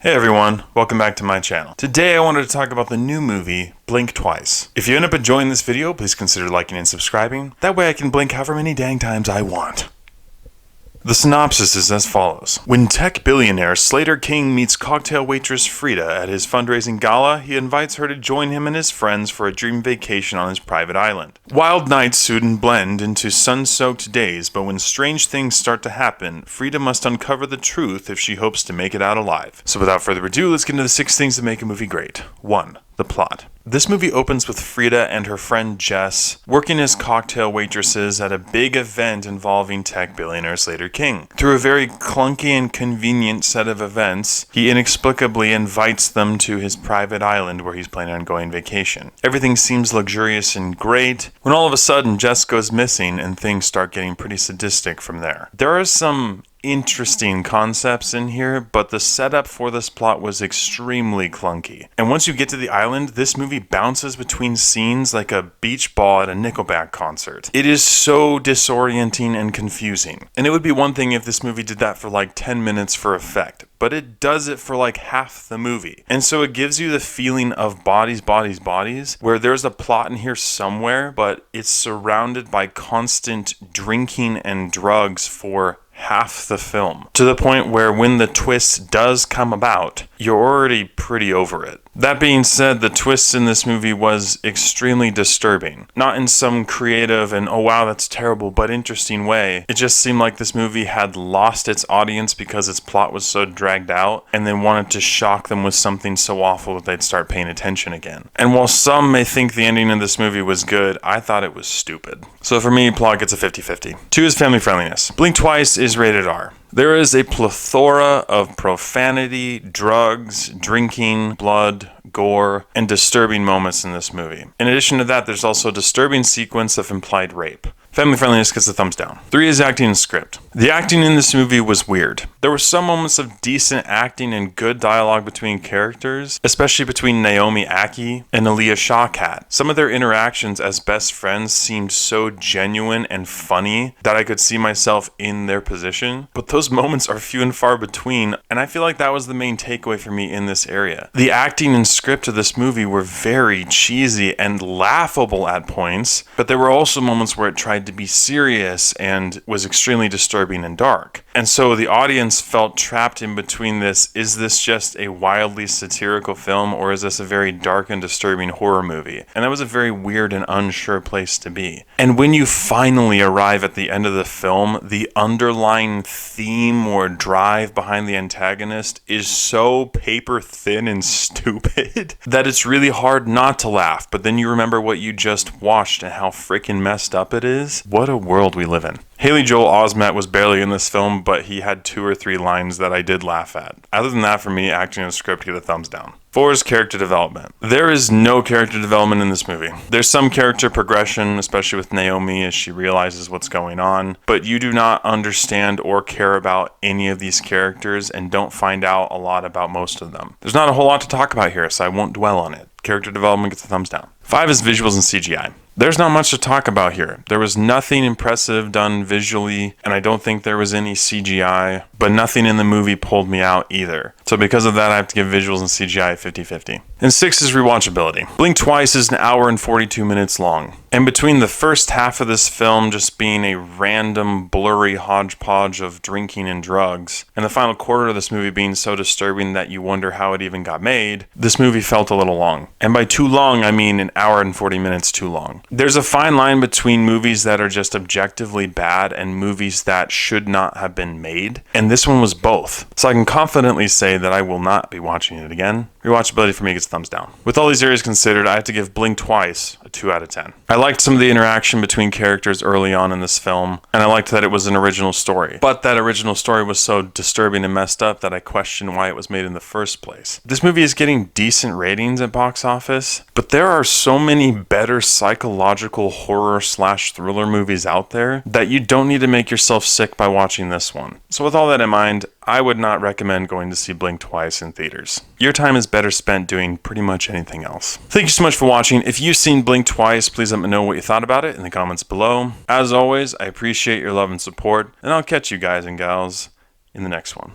Hey everyone, welcome back to my channel. Today I wanted to talk about the new movie, Blink Twice. If you end up enjoying this video, please consider liking and subscribing. That way I can blink however many dang times I want. The synopsis is as follows. When tech billionaire Slater King meets cocktail waitress Frida at his fundraising gala, he invites her to join him and his friends for a dream vacation on his private island. Wild nights soon blend into sun-soaked days, but when strange things start to happen, Frida must uncover the truth if she hopes to make it out alive. So without further ado, let's get into the 6 things that make a movie great. 1. The plot. This movie opens with Frida and her friend Jess working as cocktail waitresses at a big event involving tech billionaire Slater King. Through a very clunky and convenient set of events, he inexplicably invites them to his private island where he's planning on going vacation. Everything seems luxurious and great, when all of a sudden Jess goes missing and things start getting pretty sadistic from there. There are some interesting concepts in here, but the setup for this plot was extremely clunky. And once you get to the island, this movie bounces between scenes like a beach ball at a Nickelback concert. It is so disorienting and confusing. And it would be one thing if this movie did that for like 10 minutes for effect, but it does it for like half the movie. And so it gives you the feeling of bodies, where there's a plot in here somewhere, but it's surrounded by constant drinking and drugs for half the film, to the point where when the twist does come about, you're already pretty over it. That being said, the twist in this movie was extremely disturbing. Not in some creative and oh wow that's terrible but interesting way. It just seemed like this movie had lost its audience because its plot was so dragged out, and then wanted to shock them with something so awful that they'd start paying attention again. And while some may think the ending of this movie was good, I thought it was stupid. So for me, plot gets a 50-50. 2 is family friendliness. Blink Twice is rated R. There is a plethora of profanity, drugs, drinking, blood, gore, and disturbing moments in this movie. In addition to that, there's also a disturbing sequence of implied rape. Family friendliness gets a thumbs down. 3 is acting and script. The acting in this movie was weird. There were some moments of decent acting and good dialogue between characters, especially between Naomi Ackie and Aaliyah Shawkat. Some of their interactions as best friends seemed so genuine and funny that I could see myself in their position, but those moments are few and far between, and I feel like that was the main takeaway for me in this area. The acting and script of this movie were very cheesy and laughable at points, but there were also moments where it tried to be serious and was extremely disturbing and dark. And so the audience felt trapped in between this, is this just a wildly satirical film or is this a very dark and disturbing horror movie? And that was a very weird and unsure place to be. And when you finally arrive at the end of the film, the underlying theme or drive behind the antagonist is so paper thin and stupid that it's really hard not to laugh. But then you remember what you just watched and how freaking messed up it is. What a world we live in. Haley Joel Osment was barely in this film, but he had 2 or 3 lines that I did laugh at. Other than that, for me, acting and script get a thumbs down. 4 is character development. There is no character development in this movie. There's some character progression, especially with Naomi as she realizes what's going on, but you do not understand or care about any of these characters and don't find out a lot about most of them. There's not a whole lot to talk about here, so I won't dwell on it. Character development gets a thumbs down. 5 is visuals and CGI. There's not much to talk about here. There was nothing impressive done visually, and I don't think there was any CGI, but nothing in the movie pulled me out either. So because of that, I have to give visuals and CGI a 50-50. And 6 is rewatchability. Blink Twice is an hour and 42 minutes long. And between the first half of this film just being a random, blurry hodgepodge of drinking and drugs, and the final quarter of this movie being so disturbing that you wonder how it even got made, this movie felt a little long. And by too long, I mean an hour and 40 minutes too long. There's a fine line between movies that are just objectively bad and movies that should not have been made, and this one was both. So I can confidently say that I will not be watching it again. Rewatchability for me gets a thumbs down. With all these areas considered, I have to give Blink Twice a 2 out of 10. I liked some of the interaction between characters early on in this film, and I liked that it was an original story. But that original story was so disturbing and messed up that I question why it was made in the first place. This movie is getting decent ratings at box office, but there are so many better psychological horror/thriller movies out there that you don't need to make yourself sick by watching this one. So with all that in mind, I would not recommend going to see Blink Twice in theaters. Your time is better spent doing pretty much anything else. Thank you so much for watching. If you've seen Blink Twice, please let me know what you thought about it in the comments below. As always, I appreciate your love and support, and I'll catch you guys and gals in the next one.